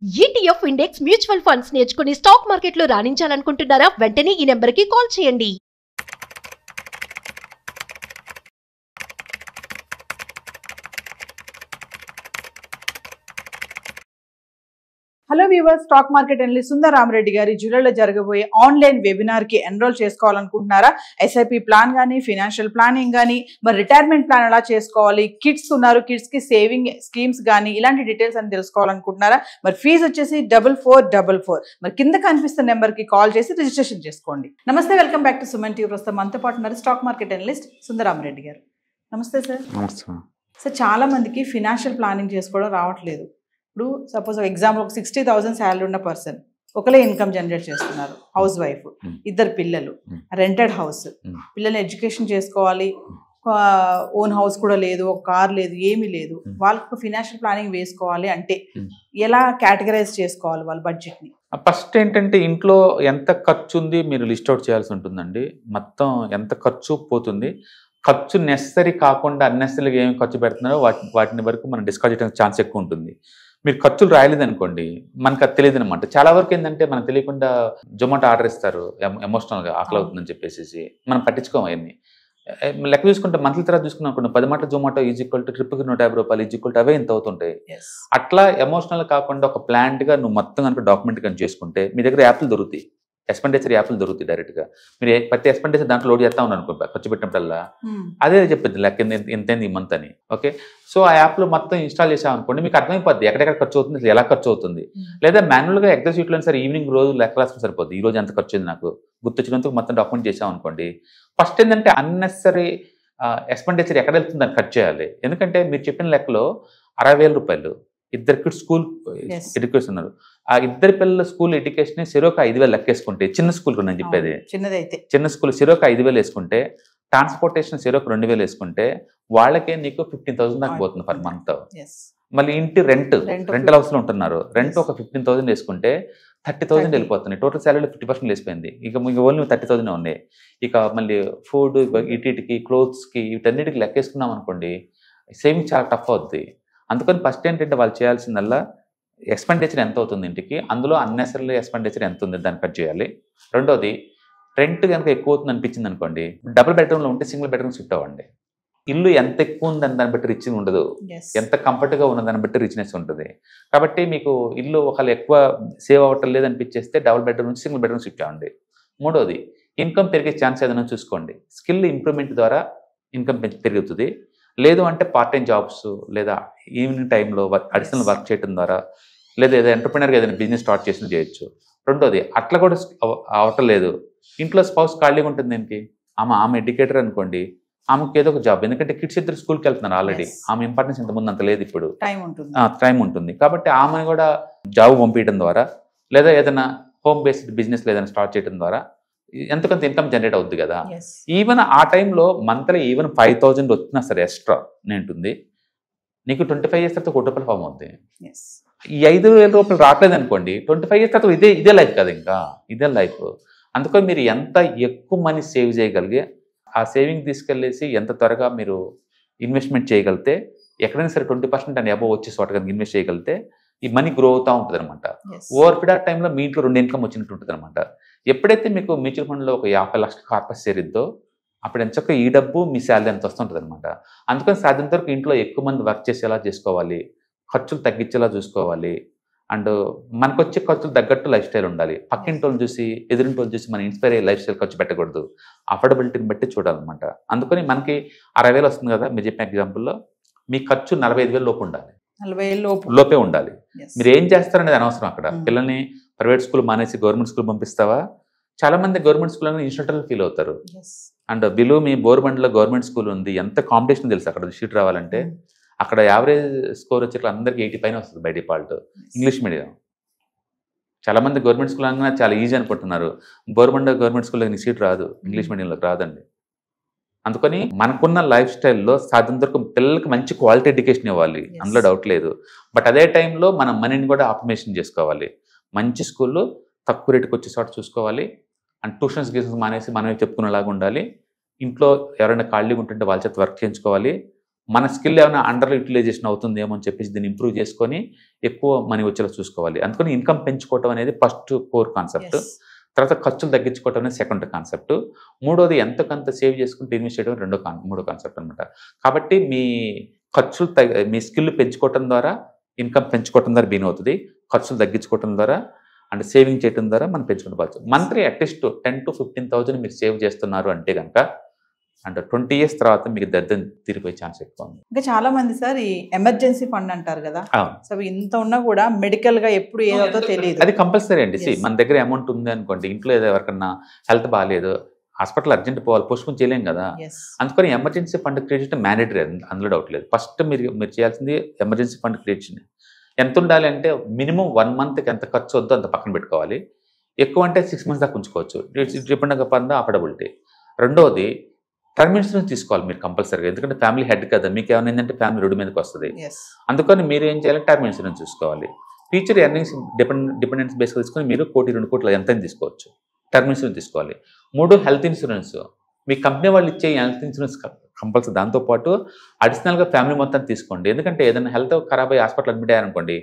ETF index mutual funds నేర్చుకుని stock మార్కెట్లో రాణించాలనుకుంటున్నారా? వెంటనే ఈ నెంబర్కి కాల్ చేయండి. Hello viewers, stock market analyst Sundar Rama Reddy గారి జూలైలో జరగబోయే ఆన్లైన్ వెబినార్ కి ఎన్రోల్ చేసుకోవాలనుకుంటున్నారా? ఎస్ఐపి ప్లాన్ కానీ, ఫైనాన్షియల్ ప్లానింగ్ కానీ, మరి రిటైర్మెంట్ ప్లాన్ ఎలా చేసుకోవాలి, కిడ్స్ ఉన్నారు, కిడ్స్ కి సేవింగ్ స్కీమ్స్ కానీ, ఇలాంటి డీటెయిల్స్ అని తెలుసుకోవాలనుకుంటున్నారా? మరి ఫీజు వచ్చేసి 4444. మరి కింద కనిపిస్తున్న నెంబర్ కి కాల్ చేసి రిజిస్ట్రేషన్ చేసుకోండి. నమస్తే, welcome back to Suman TV. ప్రస్తుతం మనతో పాటు ఉన్నారు stock market analyst Sundar Rama Reddy గారు. నమస్తే సార్. సార్, చాలా మందికి ఫైనాన్షియల్ ప్లానింగ్ చేసుకోవడం రావట్లేదు. ఇప్పుడు సపోజ్ ఎగ్జాంపుల్ ఒక 60,000 శాలరీ ఉన్న పర్సన్ ఒకలే ఇన్కమ్ జనరేట్ చేస్తున్నారు, హౌస్ వైఫ్, ఇద్దరు పిల్లలు, రెంటెడ్ హౌస్, పిల్లల్ని ఎడ్యుకేషన్ చేసుకోవాలి, ఓన్ హౌస్ కూడా లేదు, ఒక కార్ లేదు, ఏమీ లేదు. వాళ్ళకి ఫైనాన్షియల్ ప్లానింగ్ వేసుకోవాలి అంటే ఎలా కేటగరైజ్ చేసుకోవాలి వాళ్ళ బడ్జెట్ ని? ఫస్ట్ ఏంటంటే ఇంట్లో ఎంత ఖర్చు ఉంది మీరు లిస్ట్ అవుట్ చేయాల్సి ఉంటుందండి. మొత్తం ఎంత ఖర్చు పోతుంది, ఖర్చు నెసరీ కాకుండా అన్నెసరీగా ఏమి ఖర్చు పెడుతున్నారో వాటిని వరకు మనం డిస్కస్ చేయడానికి ఛాన్స్ ఎక్కువ ఉంటుంది. మీరు ఖర్చులు రాయలేదు అనుకోండి, మనకు అది తెలియదు అనమాట. చాలా వరకు ఏంటంటే మనకు తెలియకుండా జొమాటో ఆర్డర్ ఇస్తారు, ఎమోషనల్గా ఆకలి అవుతుందని చెప్పేసి మనం పట్టించుకోము. అవన్నీ లెక్క చూసుకుంటే మంత్లీ తర్వాత చూసుకున్నాం అనుకోండి, 10 మాటలు జొమాటో ఈజ్వల్ టు ట్రిప్కి 150 రూపాయలు ఈజ్వల్ టు అవే ఇంత అవుతుంటాయి. అట్లా ఎమోషనల్ కాకుండా ఒక ప్లాన్డ్గా నువ్వు మొత్తం కనుక డాక్యుమెంట్ కానీ చేసుకుంటే మీ దగ్గర యాప్లు దొరుకుతాయి, ఎక్స్పెండిచర్ యాప్లు దొరుకుతాయి. డైరెక్ట్గా మీరు ప్రతి ఎక్స్పెండిచర్ దాంట్లో లోడ్ చేస్తా ఉన్నాను అనుకో, ఖర్చు పెట్టినప్పుడల్లా అదే చెప్పింది లెక్క ఎంత ఈ మంత్ అని. ఓకే, సో ఆ యాప్లో మొత్తం ఇన్స్టాల్ చేసాం అనుకోండి, మీకు అర్థమైపోద్ది ఎక్కడెక్కడ ఖర్చు అవుతుంది, ఎలా ఖర్చు అవుతుంది. లేదా మాన్యువల్గా ఎక్సెల్ షీట్లో సరే ఈవినింగ్ రోజు లెక్క రాసుకుని సరిపోద్ది. ఈ రోజు ఎంత ఖర్చు అయింది నాకు గుర్తొచ్చినందుకు మొత్తం డాక్యుమెంట్ చేసాం అనుకోండి. ఫస్ట్ ఏంటంటే అన్నెసరీ ఎక్స్పెండిచర్ ఎక్కడ వెళ్తుంది దాన్ని కట్ చేయాలి. ఎందుకంటే మీరు చెప్పిన లెక్కలో 60,000 రూపాయలు ఇద్దరికి స్కూల్ ఎడ్యుకేషన్ ఉన్నారు, ఆ ఇద్దరి పిల్లల స్కూల్ ఎడ్యుకేషన్ సిరోక 5,000 లెక్కేసుకుంటే, చిన్న స్కూల్ నేను చెప్పేది చిన్న స్కూల్ సిరోక 5,000 వేసుకుంటే, ట్రాన్స్పోర్టేషన్ సిరోక 2,000 వేసుకుంటే వాళ్ళకే నీకు 15,000 దాకా పోతుంది పర్ మంత్. మళ్ళీ ఇంటి రెంటల్ హౌస్ లో ఉంటున్నారు, రెంట్ ఒక 15,000 వేసుకుంటే 30,000 వెళ్ళిపోతున్నాయి. టోటల్ శాలరీలో 50% వేసిపోయింది. ఇక మీకు ఓన్లీ 30,000 ఉన్నాయి. ఇక మళ్ళీ ఫుడ్, ఇటీకి, క్లోత్స్కి, వీటన్నిటికి లెక్కేసుకున్నాం అనుకోండి, సేవింగ్ చాలా టఫ్ అవుద్ది. అందుకని ఫస్ట్ ఏంటంటే వాళ్ళు చేయాల్సిందల్లా ఎక్స్పెండిచర్ ఎంత అవుతుంది ఇంటికి, అందులో అన్నెసరీ ఎక్స్పెండిచర్ ఎంత ఉంది దాన్ని కట్ చేయాలి. రెండోది, రెంట్ కనుక ఎక్కువ అవుతుంది అనిపించింది అనుకోండి, డబుల్ బెడ్రూమ్లో ఉంటే సింగిల్ బెడ్రూమ్ షిఫ్ట్ అవ్వండి. ఇల్లు ఎంత ఎక్కువ ఉందని దాన్ని బట్టి రిచ్ ఉండదు, ఎంత కంఫర్ట్గా ఉన్నదాన్ని బట్టి రిచ్నెస్ ఉంటుంది. కాబట్టి మీకు ఇల్లు ఒకళ్ళు ఎక్కువ సేవ్ అవ్వటం లేదనిపించేస్తే డబుల్ బెడ్రూమ్ నుంచి సింగిల్ బెడ్రూమ్ షిఫ్ట్ అవ్వండి. మూడోది, ఇన్కమ్ పెరిగే ఛాన్స్ ఏదైనా చూసుకోండి. స్కిల్ ఇంప్రూవ్మెంట్ ద్వారా ఇన్కమ్ పెరుగుతుంది. లేదు అంటే పార్ట్ టైం జాబ్స్ లేదా ఈవినింగ్ టైంలో అడిషనల్ వర్క్ చేయడం ద్వారా, లేదా ఏదైనా ఎంటర్ప్రినర్గా ఏదైనా బిజినెస్ స్టార్ట్ చేసి చేయొచ్చు. రెండోది, అట్లా కూడా అవటం లేదు, ఇంట్లో స్పౌస్ ఖాళీగా ఉంటుంది ఏంటి, ఆమె ఎడ్యుకేటర్ అనుకోండి, ఆమెకి ఏదో ఒక జాబ్. ఎందుకంటే కిడ్స్ ఇద్దరు స్కూల్కి వెళ్తున్నారు ఆల్రెడీ, ఆమె ఇంపార్టెన్స్ ఇంతకుముందు అంత లేదు, ఇప్పుడు టైం ఉంటుంది. కాబట్టి ఆమెను కూడా జాబ్ పంపించడం ద్వారా, లేదా ఏదైనా హోమ్ బేస్డ్ బిజినెస్ ఏదైనా స్టార్ట్ చేయడం ద్వారా ఎంతకంత ఇన్కమ్ జనరేట్ అవుద్ది కదా. ఈవెన్ ఆ టైంలో మంత్లీ ఈవెన్ 5,000 వచ్చినా సరే ఎక్స్ట్రా ఉంటుంది, నీకు 25 years తర్వాత 1 రూపాయలు ఫామ్ అవుద్ది. ఈ 5,000 రూపాయలు రావట్లేదు అనుకోండి, 25 years తర్వాత ఇదే లైఫ్ కదా, ఇంకా ఇదే లైఫ్. అందుకని మీరు ఎంత ఎక్కువ మనీ సేవ్ చేయగలిగే, ఆ సేవింగ్ తీసుకెళ్ళేసి ఎంత త్వరగా మీరు ఇన్వెస్ట్మెంట్ చేయగలిగితే, ఎక్కడైనా సరే 20% అని అబోవ్ వచ్చే చోట కనుక ఇన్వెస్ట్ చేయగలిగితే ఈ మనీ గ్రో అవుతూ ఉంటుంది అనమాట. ఓవర్ పీరియడ్ ఆఫ్ టైంలో మీ ఇంట్లో 2 ఇన్కమ్ వచ్చినట్టు ఉంటుంది అనమాట. ఎప్పుడైతే మీకు మ్యూచువల్ ఫండ్లో ఒక 50 లక్షల కార్పస్ చేరిద్దో, అప్పుడు ఎంచక్క ఈ డబ్బు మీ శాలరీ ఎంత వస్తుంటుంది అనమాట. అందుకని సాధ్యంత వరకు ఇంట్లో ఎక్కువ మంది వర్క్ చేసేలా చేసుకోవాలి, ఖర్చులు తగ్గించేలా చూసుకోవాలి, అండ్ మనకు వచ్చే ఖర్చులు తగ్గట్టు లైఫ్ స్టైల్ ఉండాలి. పక్కింటి వాళ్ళు చూసి, ఎదురింటి వాళ్ళు చూసి మనం ఇన్స్పైర్ అయ్యే లైఫ్ స్టైల్ ఖర్చు పెట్టకూడదు, అఫోర్డబిలిటీని బట్టి చూడాలన్నమాట. అందుకని మనకి 60,000 వస్తుంది కదా, మీరు చెప్పిన ఎగ్జాంపుల్లో మీ ఖర్చు 45,000 లోపు ఉండాలి, 40,000 లోపే ఉండాలి. మీరు ఏం చేస్తారనేది అనవసరం. అక్కడ పిల్లల్ని ప్రైవేట్ స్కూల్ మానేసి గవర్నమెంట్ స్కూల్ పంపిస్తావా? చాలా మంది గవర్నమెంట్ స్కూల్ అనేది ఇన్స్టిట్యూటల్ ఫీల్ అవుతారు. అండ్ బిలో మీ బోర్బండ్లో గవర్నమెంట్ స్కూల్ ఉంది, ఎంత కాంపిటీషన్ తెలుసు అక్కడ సీట్ రావాలంటే. అక్కడ యావరేజ్ స్కోర్ వచ్చి అందరికి 80 పైన వస్తుంది బై డిఫాల్ట్. ఇంగ్లీష్ మీడియం చాలా మంది గవర్నమెంట్ స్కూల్ అనగా చాలా ఈజీ అనుకుంటున్నారు. గవర్నమెంట్ స్కూల్లో నీకు సీట్ రాదు, ఇంగ్లీష్ మీడియంలోకి రాదండి. అందుకని మనకున్న లైఫ్ స్టైల్లో సాధ్యంత వరకు పిల్లలకి మంచి క్వాలిటీ ఎడ్యుకేషన్ ఇవ్వాలి, అందులో డౌట్ లేదు. బట్ అదే టైంలో మనం మనీని కూడా ఆప్టిమైజేషన్ చేసుకోవాలి. మంచి స్కూల్లో తక్కువ రేటుకి వచ్చే చోట చూసుకోవాలి. అండ్ ట్యూషన్స్ మానేసి మనమే చెప్పుకునేలాగా ఉండాలి. ఇంట్లో ఎవరైనా ఖాళీగా ఉంటుంటే వాళ్ళ చేత వర్క్ చేయించుకోవాలి. మన స్కిల్ ఏమైనా అండర్ యూటిలైజేషన్ అవుతుందేమో అని చెప్పేసి దీన్ని ఇంప్రూవ్ చేసుకొని ఎక్కువ మనీ వచ్చేలా చూసుకోవాలి. అందుకని ఇన్కమ్ పెంచుకోవటం అనేది ఫస్ట్ కోర్ కాన్సెప్ట్. తర్వాత ఖర్చులు తగ్గించుకోవటం అనేది సెకండ్ కాన్సెప్ట్. మూడోది ఎంతకంత సేవ్ చేసుకుంటే ఇన్వెస్ట్ చేయడం మూడో కాన్సెప్ట్ అనమాట. కాబట్టి మీ ఖర్చులు మీ స్కిల్ పెంచుకోవటం ద్వారా ఇన్కమ్ పెంచుకోవటం ద్వారా బీన్ అవుతుంది. ఖర్చులు తగ్గించుకోవటం ద్వారా అండ్ సేవింగ్ చేయడం ద్వారా మనం పెంచుకోవచ్చు. మంత్లీ అట్లీస్ట్ 10,000 to 15,000 మీరు సేవ్ చేస్తున్నారు అంటే కనుక అంటే 20 years తర్వాత మీకు దరిద్రం తీరిపోయే ఛాన్స్ ఎక్కువ ఉంది. ఇంకా చాలా మంది సార్ ఈ ఎమర్జెన్సీ ఫండ్ అంటారు కదా, సో ఇంత ఉన్నా కూడా మెడికల్ గా ఎప్పుడు ఏదవుతో తెలియదు. అది కంపల్సరీ అండి. మన దగ్గర అమౌంట్ ఉంది అనుకోండి, ఇంట్లో ఏదో ఎవరికన్నా హెల్త్ బాగాలేదు, హాస్పిటల్ అర్జెంట్ పోవాలి, పోస్ట్పోన్ చేయలేం కదా. అందుకని ఎమర్జెన్సీ ఫండ్ క్రియేట్ చేయడం మ్యాండేటరీ, అందులో డౌట్ లేదు. ఫస్ట్ మీరు చేయాల్సింది ఎమర్జెన్సీ ఫండ్ క్రియేట్ చేయండి. ఎంత ఉండాలి అంటే మినిమం 1 monthకి ఎంత ఖర్చు వద్దో అంత పక్కన పెట్టుకోవాలి. ఎక్కువ అంటే 6 months దాకా ఉంచుకోవచ్చు, డిపెండ్ అపాన్ ద అఫోర్డబిలిటీ. రెండోది టర్మ్ ఇన్సూరెన్స్ తీసుకోవాలి మీరు కంపల్సరీగా, ఎందుకంటే ఫ్యామిలీ హెడ్ కదా, మీకు ఏమైనా ఏంటంటే ఫ్యామిలీ రోడ్డు మీదకి వస్తుంది. అందుకని మీరు ఏం చేయాలి, టర్మ్ ఇన్సూరెన్స్ చూసుకోవాలి. ఫ్యూచర్ ఎర్నింగ్స్ డిపెండెన్స్ బేస్గా తీసుకొని మీరు 1 కోటి 2 కోట్ల ఎంత తీసుకోవచ్చు, టర్మ్ ఇన్సూరెన్స్ తీసుకోవాలి. 3 హెల్త్ ఇన్సూరెన్స్, మీ కంపెనీ వాళ్ళు ఇచ్చే హెల్త్ ఇన్సూరెన్స్ కంపల్సరీ. దాంతోపాటు అడిషనల్గా ఫ్యామిలీ మొత్తం తీసుకోండి, ఎందుకంటే ఏదైనా హెల్త్ ఖరాబ్ అయ్యి హాస్పిటల్ అడ్మిట్ అయ్యారనుకోండి,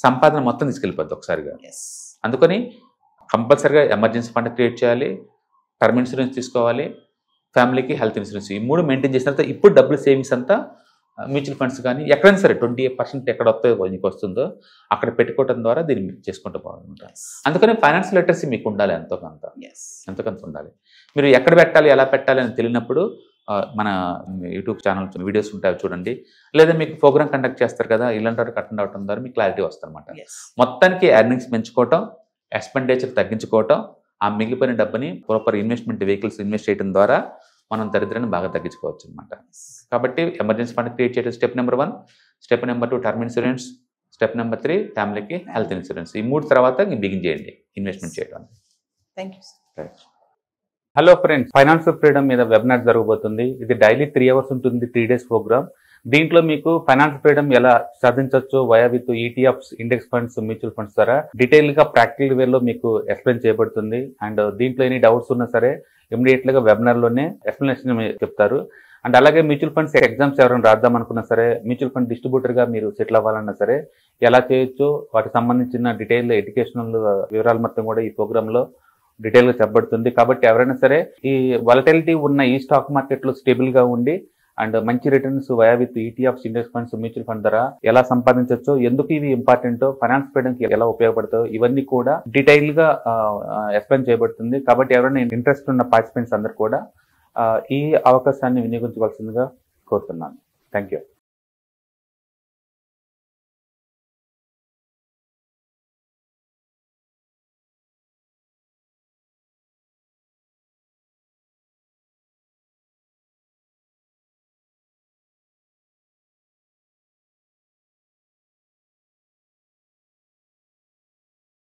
సంపాదన మొత్తం తీసుకెళ్ళిపోద్ది ఒకసారిగా. అందుకని కంపల్సరీగా ఎమర్జెన్సీ ఫండ్ క్రియేట్ చేయాలి, టర్మ్ ఇన్సూరెన్స్ తీసుకోవాలి, ఫ్యామిలీకి హెల్త్ ఇన్సూరెన్స్. ఈ 3 మెయింటైన్ చేసిన తర్వాత ఇప్పుడు డబ్బులు సేవింగ్స్ అంతా మ్యూచువల్ ఫండ్స్ కానీ ఎక్కడైనా సరే 28% ఎక్కడ వస్తుందో మీకు వస్తుందో అక్కడ పెట్టుకోవడం ద్వారా దీన్ని చేసుకుంటూ పోవాలన్నమాట. అందుకని ఫైనాన్షియల్ లిటరసీ మీకు ఉండాలి, ఎంతకంత ఉండాలి. మీరు ఎక్కడ పెట్టాలి, ఎలా పెట్టాలి అని తెలియనప్పుడు మన యూట్యూబ్ ఛానల్ వీడియోస్ ఉంటాయి చూడండి, లేదా మీకు ప్రోగ్రామ్ కండక్ట్ చేస్తారు కదా, ఇలాంటి అటెండ్ అవడం ద్వారా మీకు క్లారిటీ వస్తుంది అనమాట. మొత్తానికి ఎర్నింగ్స్ పెంచుకోవటం, ఎక్స్పెండిచర్ తగ్గించుకోవటం, ఆ మిగిలిపోయిన డబ్బుని ప్రాపర్ ఇన్వెస్ట్మెంట్ వెహికల్స్ ఇన్వెస్ట్ చేయడం ద్వారా మనం దరిద్రాన్ని బాగా తగ్గించుకోవచ్చు అనమాట. కాబట్టి ఎమర్జెన్సీ ఫండ్ క్రియేట్ చేయడం step number 1, step number 2 term insurance, step number 3 ఫ్యామిలీకి హెల్త్ ఇన్సూరెన్స్. ఈ 3 తర్వాత బిగిన్ చేయండి ఇన్వెస్ట్మెంట్ చేయడం. Thank you. Hello friends, financial freedom మీద వెబినార్ జరగబోతుంది. ఇది డైలీ 3 hours ఉంటుంది, 3 days ప్రోగ్రామ్. దీంట్లో మీకు ఫైనాన్షియల్ ఫ్రీడమ్ ఎలా సాధించవచ్చు via with ETFs, index funds, mutual funds ద్వారా డీటెయిల్ గా ప్రాక్టికల్ వేలో మీకు ఎక్స్ప్లెయిన్ చేయబడుతుంది. అండ్ దీంట్లో ఎనీ డౌట్స్ ఉన్నా సరే ఇమీడియట్ గా వెబినార్ లోనే ఎక్స్ప్లెనేషన్ చెప్తారు. అండ్ అలాగే మ్యూచువల్ ఫండ్స్ ఎగ్జామ్స్ ఎవరైనా రాద్దాం అనుకున్నా సరే, మ్యూచువల్ ఫండ్ డిస్ట్రిబ్యూటర్ గా మీరు సెటిల్ అవ్వాలన్నా సరే ఎలా చేయొచ్చు, వాటికి సంబంధించిన డీటెయిల్ ఎడ్యుకేషనల్ వివరాలు మొత్తం కూడా ఈ ప్రోగ్రామ్ లో డీటెయిల్ గా చెప్పబడుతుంది. కాబట్టి ఎవరైనా సరే ఈ వాలటిలిటీ ఉన్న ఈ స్టాక్ మార్కెట్ లో స్టేబుల్ గా ఉండి అండ్ మంచి returns via with ETFs, index funds, mutual fund ద్వారా ఎలా సంపాదించవచ్చు, ఎందుకు ఇవి ఇంపార్టెంట్, ఫైనాన్స్ ఫ్రీడమ్ కి ఎలా ఉపయోగపడతాయో ఇవన్నీ కూడా డీటెయిల్ గా ఎక్స్ప్లెయిన్ చేయబడుతుంది. కాబట్టి ఎవరైనా ఇంట్రెస్ట్ ఉన్న పార్టిసిపెంట్స్ అందరూ కూడా ఈ అవకాశాన్ని వినియోగించవలసిందిగా కోరుతున్నాను. Thank you.